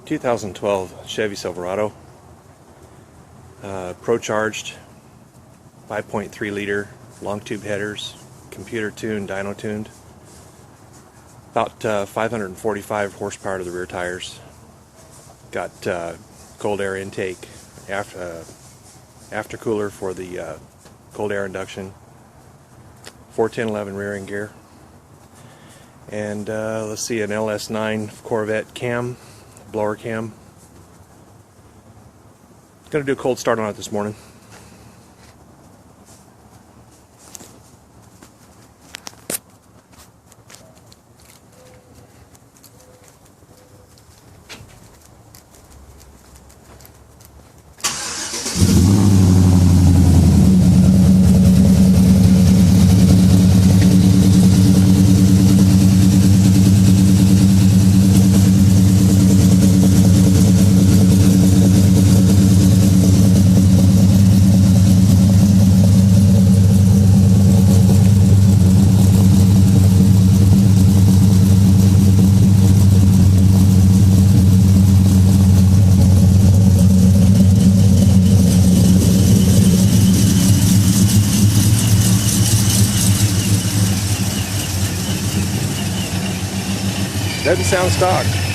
2012 Chevy Silverado, Procharged, 5.3 liter, long tube headers, computer tuned, dyno tuned, about 545 horsepower to the rear tires. Got cold air intake, aftercooler for the cold air induction, 41011 rear end gear, and let's see, an LS9 Corvette cam, blower cam. Gonna do a cold start on it this morning. Doesn't sound stock.